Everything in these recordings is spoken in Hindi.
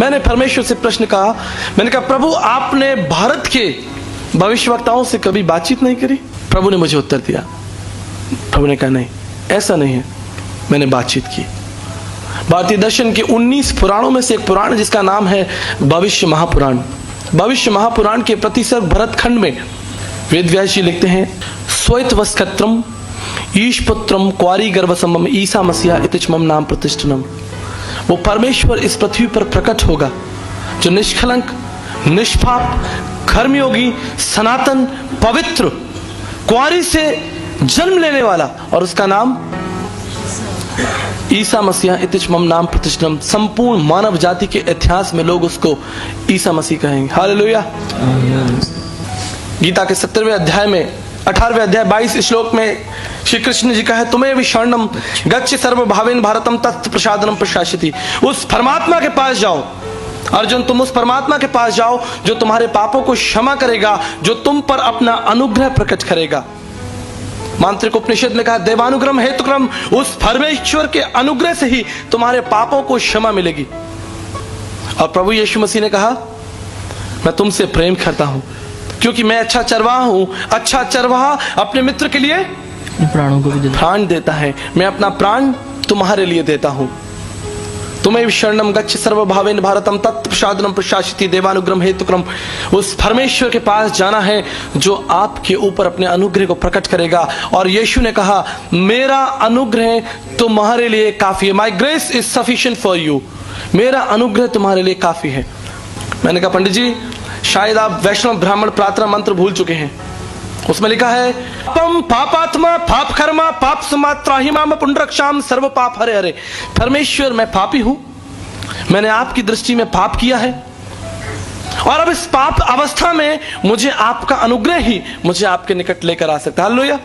मैंने परमेश्वर से प्रश्न कहा, मैंने कहा प्रभु आपने भारत के भविष्यवक्ताओं से कभी बातचीत नहीं करी? प्रभु ने मुझे उत्तर दिया, प्रभु ने कहा नहीं, ऐसा नहीं है, मैंने बातचीत की। भारतीय दर्शन के 19 पुराणों में से एक पुराण जिसका नाम है भविष्य महापुराण। भविष्य महापुराण के प्रतिसर्ग भरत खंड में वेद व्यास जी लिखते हैं, स्वैत वस्कत्रम ईशपुत्रम क्वारी गर्भसम्भम ईसा मसीहा इतिचमम नाम प्रतिष्ठनम। वो परमेश्वर इस पृथ्वी पर प्रकट होगा जो निष्कलंक, निष्पाप, कर्मयोगी, सनातन, पवित्र, क्वारी से जन्म लेने वाला, और उसका नाम ईसा मसीहा इतिचमम नाम प्रतिष्ठनम। संपूर्ण मानव जाति के इतिहास में लोग उसको ईसा मसीह कहेंगे। हालेलुया। गीता के 17वें अध्याय में 18वें अध्याय 22 श्लोक में श्री कृष्ण जी का है, तुम्हें विशरणम गच्छ सर्वभावेन भारतम तत् प्रसादनम प्रशासिति। उस परमात्मा के पास जाओ अर्जुन, तुम उस परमात्मा के पास जाओ जो तुम्हारे पापों को क्षमा करेगा, जो तुम पर अपना अनुग्रह प्रकट करेगा। मांत्रिक उपनिषद में कहा, देवानुग्रह हेतुक्रम, उस परमेश्वर के अनुग्रह से ही तुम्हारे पापों को क्षमा मिलेगी। और प्रभु यीशु मसीह ने कहा, मैं तुमसे प्रेम करता हूं क्योंकि मैं अच्छा चरवाहा हूं। अच्छा चरवाहा अपने मित्र के लिए प्राणों को भी प्राण देता है। मैं अपना प्राण तुम्हारे लिए देता हूं। तुम्हें शरणम गच्छ सर्वभावेन भारतम तत् प्रसादनम प्रशासिति देवानुग्रह हेतुक्रम। उस परमेश्वर के पास जाना है जो आपके ऊपर अपने अनुग्रह को प्रकट करेगा। और यीशु ने कहा, मेरा अनुग्रह तुम्हारे लिए काफी है। माई grace is sufficient for you. मेरा अनुग्रह तुम्हारे लिए काफी है। मैंने कहा, पंडित जी शायद आप वैष्णव ब्राह्मण प्रार्थना मंत्र भूल चुके हैं। उसमें लिखा है, पम पापात्मा पाप कर्मा पाप समात्राहिमा पुंडरक्षाम सर्व पाप हरे हरे। परमेश्वर मैं पापी हूं, मैंने आपकी दृष्टि में पाप किया है, और अब इस पाप अवस्था में मुझे आपका अनुग्रह ही मुझे आपके निकट लेकर आ सकता है। हालेलुया।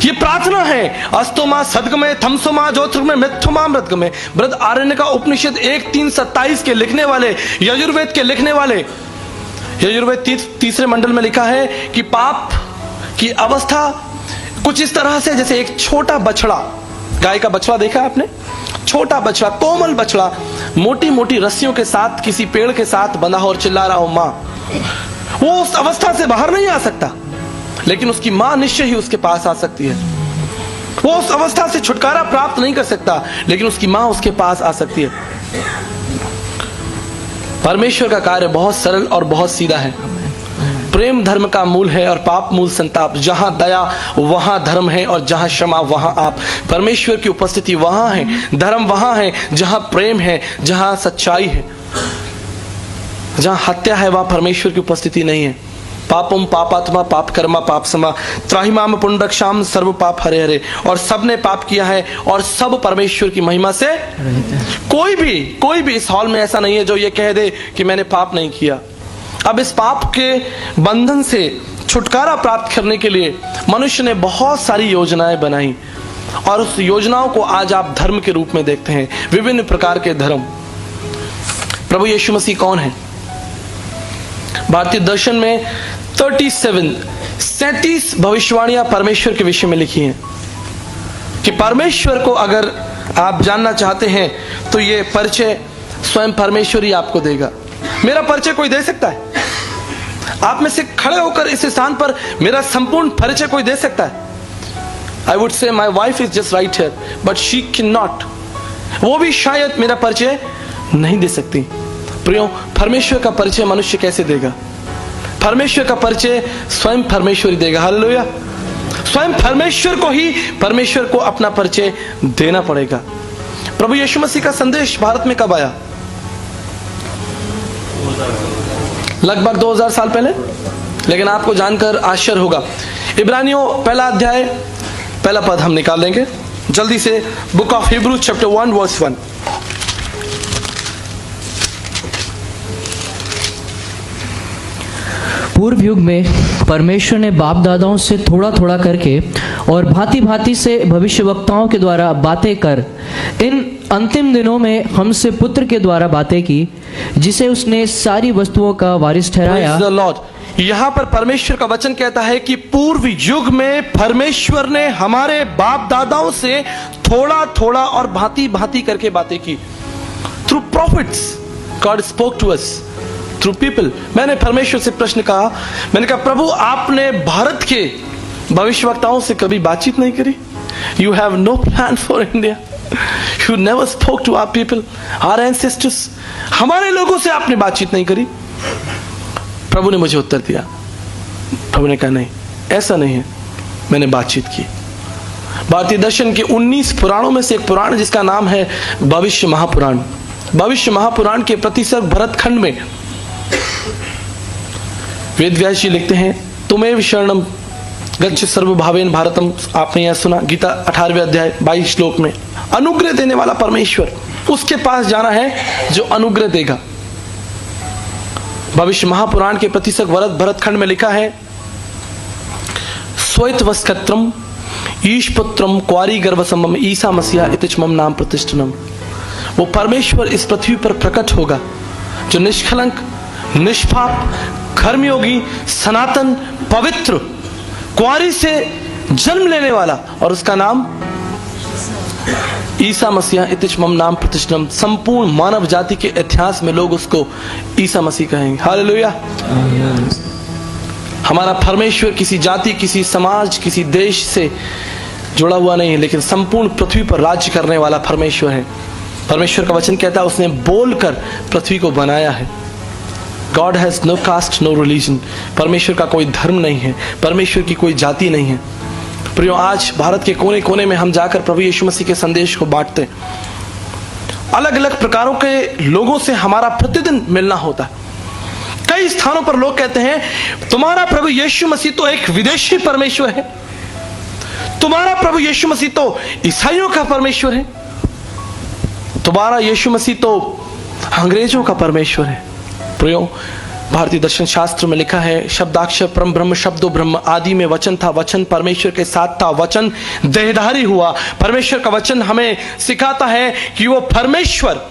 ये प्रार्थना है। अस्तोमा सदगमे थमसोमा ज्योतिर्गमे मिथुमा मृतगमे। बृहद आरण्य का उपनिषद 1:3-27 के लिखने वाले, यजुर्वेद के लिखने वाले, यजुर्वेद तीसरे मंडल में लिखा है कि पाप की अवस्था कुछ इस तरह से जैसे एक छोटा बछड़ा, गाय का बछड़ा देखा आपने, छोटा बछड़ा, कोमल बछड़ा, मोटी मोटी रस्सियों के साथ किसी पेड़ के साथ बंधा हो और चिल्ला रहा हो मां, वो उस अवस्था से बाहर नहीं आ सकता, लेकिन उसकी मां निश्चय ही उसके पास आ सकती है। वो उस अवस्था से छुटकारा प्राप्त नहीं कर सकता, लेकिन उसकी मां उसके पास आ सकती है। परमेश्वर का कार्य बहुत सरल और बहुत सीधा है। प्रेम धर्म का मूल है और पाप मूल संताप। जहां दया वहां धर्म है, और जहां क्षमा वहां आप। परमेश्वर की उपस्थिति वहां है, धर्म वहां है जहां प्रेम है, जहां सच्चाई है। जहां हत्या है वहां परमेश्वर की उपस्थिति नहीं है। पापम पापात्मा पाप कर्मा पाप समा त्राहिमाम पुंडरक्षाम सर्व पाप हरे हरे। और सब ने पाप किया है और सब परमेश्वर की महिमा से कोई भी इस हॉल में ऐसा नहीं है जो ये कह दे कि मैंने पाप नहीं किया। अब इस पाप के बंधन से छुटकारा प्राप्त करने के लिए मनुष्य ने बहुत सारी योजनाएं बनाई, और उस योजनाओं को आज आप धर्म के रूप में देखते हैं, विभिन्न प्रकार के धर्म। प्रभु यीशु मसीह कौन है? भारतीय दर्शन में 37 भविष्यवाणियां परमेश्वर के विषय में लिखी हैं कि परमेश्वर को अगर आप जानना चाहते हैं तो ये परिचय स्वयं परमेश्वर ही आपको देगा। मेरा परिचय कोई दे सकता है? आप में से खड़े होकर इस स्थान पर मेरा संपूर्ण परिचय कोई दे सकता है? I would say my wife is just right here but she can not. वो भी शायद मेरा परिचय नहीं दे सकती। प्रियो, परमेश्वर का परिचय मनुष्य कैसे देगा? परमेश्वर का परिचय स्वयं परमेश्वर ही देगा। हालेलुया। स्वयं परमेश्वर को ही परमेश्वर को अपना परिचय देना पड़ेगा। प्रभु यीशु मसीह का संदेश भारत में कब आया? लगभग 2000 साल पहले। लेकिन आपको जानकर आश्चर्य होगा, इब्रानियों पहला अध्याय पहला पद हम निकाल लेंगे जल्दी से। Book of Hebrews chapter 1 verse 1। पूर्व युग में परमेश्वर ने बाप दादाओं से थोड़ा थोड़ा करके और भांति भांति से भविष्यवक्ताओं के द्वारा बातें कर इन अंतिम दिनों में हमसे पुत्र के द्वारा बातें की, जिसे उसने सारी वस्तुओं का वारिस ठहराया। Praise the Lord। यहाँ पर परमेश्वर का वचन कहता है कि पूर्व युग में परमेश्वर ने हमारे बाप दादाओं से थोड़ा थोड़ा और भांति भांति करके बातें की। Through prophets, God spoke to us through people. मैंने परमेश्वर से प्रश्न कहा, मैंने कहा प्रभु आपने भारत के भविष्यवक्ताओं से कभी बातचीत नहीं करी? You have no plan for India, you never spoke to our people, our ancestors. हमारे लोगों से आपने बातचीत नहीं करी? प्रभु ने मुझे उत्तर दिया, प्रभु ने कहा नहीं ऐसा नहीं है, मैंने बातचीत की। भारतीय दर्शन के 19 पुराणों में से एक पुराण जिसका नाम है भविष्य महापुराण। भविष्य महापुराण के प्रतिसर्ग भरत खंड में वेद व्यास जी लिखते हैं, तुमेव शरणम गच्छ सर्वभावेन भारतम। आपने यह सुना, गीता 18वें अध्याय 22 श्लोक में। अनुग्रह देने वाला परमेश्वर, उसके पास जाना है जो अनुग्रह देगा। भविष्य महापुराण के प्रतिसर्ग भरत खंड में लिखा है, स्वैत वस्कत्रम ईश पुत्रम क्वारी गर्भसमम ईसा मसीहा इतिच मम नाम प्रतिष्ठनम। वो परमेश्वर इस पृथ्वी पर प्रकट होगा जो निष्कलंक, निष्पाप, कर्मयोगी, सनातन, पवित्र, कुंवारी से जन्म लेने वाला, और उसका नाम ईसा मसीहा इतिच मम नाम प्रतिष्ठनम। संपूर्ण मानव जाति के इतिहास में लोग उसको ईसा मसीह कहेंगे। हालेलुया। हमारा परमेश्वर किसी जाति, किसी समाज, किसी देश से जुड़ा हुआ नहीं है, लेकिन संपूर्ण पृथ्वी पर राज्य करने वाला परमेश्वर है। परमेश्वर का वचन कहता है उसने बोलकर पृथ्वी को बनाया है। God has no caste no religion. परमेश्वर का कोई धर्म नहीं है, परमेश्वर की कोई जाति नहीं है। प्रियो, आज भारत के कोने कोने में हम जाकर प्रभु यीशु मसीह के संदेश को बांटते हैं। अलग अलग प्रकारों के लोगों से हमारा प्रतिदिन मिलना होता है। कई स्थानों पर लोग कहते हैं तुम्हारा प्रभु यीशु मसीह तो एक विदेशी परमेश्वर है, तुम्हारा प्रभु यीशु मसीह तो ईसाइयों का परमेश्वर है, तुम्हारा यीशु मसीह तो अंग्रेजों का परमेश्वर है। प्रियो, भारतीय दर्शन शास्त्र में लिखा है, शब्दाक्षर परम ब्रह्म शब्दो ब्रह्म, आदि में वचन था, वचन परमेश्वर के साथ था, वचन देहधारी हुआ। परमेश्वर का वचन हमें सिखाता है कि वो परमेश्वर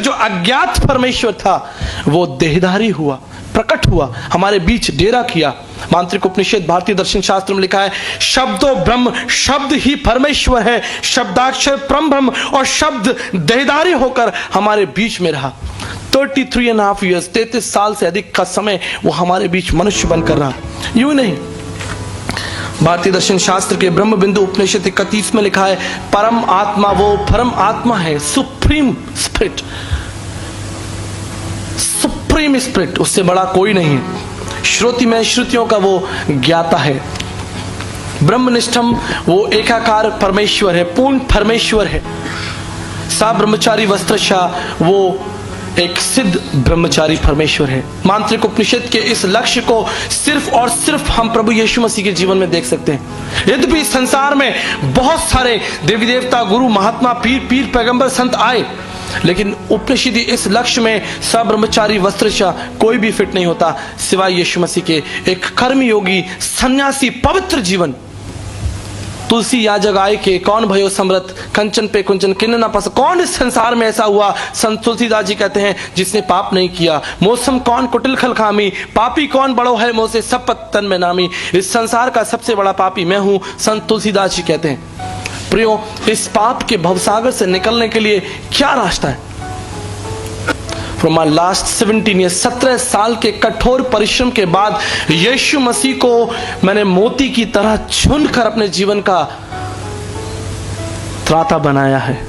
जो अज्ञात परमेश्वर था वो देहधारी हुआ, प्रकट हुआ, हमारे बीच डेरा किया। मांत्रिक उपनिषद भारतीय दर्शन शास्त्र में लिखा है, शब्दो ब्रह्म, शब्द ही परमेश्वर है, शब्दाक्षर परम ब्रह्म, और शब्द देहधारी होकर हमारे बीच में रहा। 33.5 years, 33 साल से अधिक का समय वो हमारे बीच मनुष्य बनकर रहा। यूं नहीं, भारतीय दर्शन शास्त्र के ब्रह्म बिंदु उपनिषद 31 में लिखा है, परम आत्मा वो परम आत्मा है, सुप्रीम स्पिरिट, सुप्रीम स्पिरिट, उससे बड़ा कोई नहीं है। श्रुति में श्रुतियों का वो ज्ञाता है। ब्रह्मनिष्ठम वो एकाकार परमेश्वर है, पूर्ण परमेश्वर है। सा ब्रह्मचारी वस्त्रशाह वो एक सिद्ध ब्रह्मचारी परमेश्वर है। मांत्रिक उपनिषद के इस लक्ष्य को सिर्फ और सिर्फ हम प्रभु यीशु मसीह के जीवन में देख सकते हैं। यद्यपि संसार में बहुत सारे देवी देवता, गुरु, महात्मा, पीर, पैगंबर, संत आए, लेकिन उपनिषद इस लक्ष्य में सब ब्रह्मचारी वस्त्रशाह कोई भी फिट नहीं होता सिवाय यीशु मसीह के। एक कर्मयोगी, सन्यासी, पवित्र जीवन। तुलसी याजक आय के कौन भयो समृत, कंचन पे कुंचन किन्न ना पस। कौन इस संसार में ऐसा हुआ, संत तुलसीदास जी कहते हैं, जिसने पाप नहीं किया। मौसम कौन कुटिल खल खामी, पापी कौन बड़ो है मोसे सब पत्तन में नामी। इस संसार का सबसे बड़ा पापी मैं हूं, संत तुलसीदास जी कहते हैं। प्रियो, इस पाप के भवसागर से निकलने के लिए क्या रास्ता है? From my last 17 years, 17 साल के कठोर परिश्रम के बाद यीशु मसीह को मैंने मोती की तरह चुनकर अपने जीवन का त्राता बनाया है।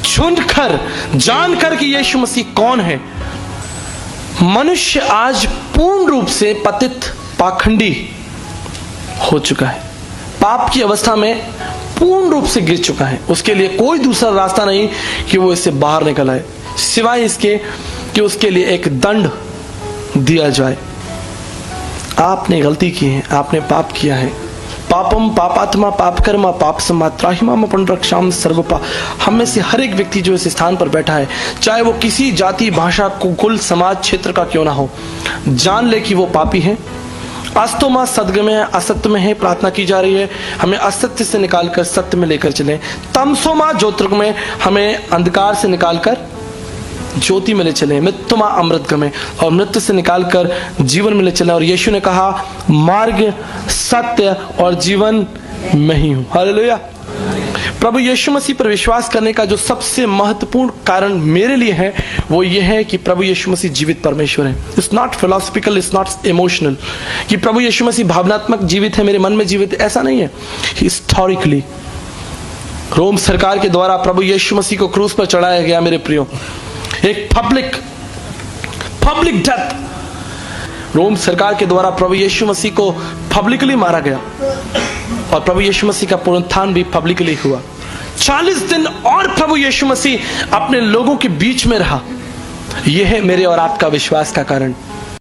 चुनकर, जानकर कि यीशु मसीह कौन है। मनुष्य आज पूर्ण रूप से पतित, पाखंडी हो चुका है, पाप की अवस्था में पूर्ण रूप से गिर चुका है। उसके लिए कोई दूसरा रास्ता नहीं कि वो इससे बाहर निकल आए, सिवाय इसके कि उसके लिए एक दंड दिया जाए। आपने गलती की है, आपने पाप किया है। पापम पापात्मा पाप कर्मा पाप समात्राहिमाम पुनरक्षाम सर्वपा। हम में से हर एक व्यक्ति जो इस स्थान पर बैठा है, चाहे वो किसी जाति, भाषा, कुल, समाज, क्षेत्र का क्यों ना हो, जान ले कि वो पापी है। अस्तो मां सदगम में असत्य में है, प्रार्थना की जा रही है हमें असत्य से निकालकर सत्य में लेकर चले। तमसो मां ज्योतिर्ग में, हमें अंधकार से निकालकर ज्योति में ले चले। मृत्यु मां अमृत में, और मृत्यु से निकालकर जीवन में ले चले। और यीशु ने कहा, मार्ग, सत्य और जीवन मैं ही हूं। हालेलुया। प्रभु यीशु मसीह पर विश्वास करने का जो सबसे महत्वपूर्ण कारण मेरे लिए है वो ये है कि प्रभु यीशु मसीह जीवित परमेश्वर है। It's not philosophical, it's not emotional कि प्रभु यीशु मसीह भावनात्मक जीवित है, मेरे मन में जीवित है, ऐसा नहीं है। हिस्टोरिकली रोम सरकार के द्वारा प्रभु यीशु मसीह को क्रूस पर चढ़ाया गया मेरे प्रियो, एक पब्लिक डेथ। रोम सरकार के द्वारा प्रभु यीशु मसीह को पब्लिकली मारा गया और प्रभु यीशु मसीह का पुनरुत्थान भी पब्लिकली हुआ। 40 दिन और प्रभु यीशु मसीह अपने लोगों के बीच में रहा। यह है मेरे और आपका विश्वास का कारण।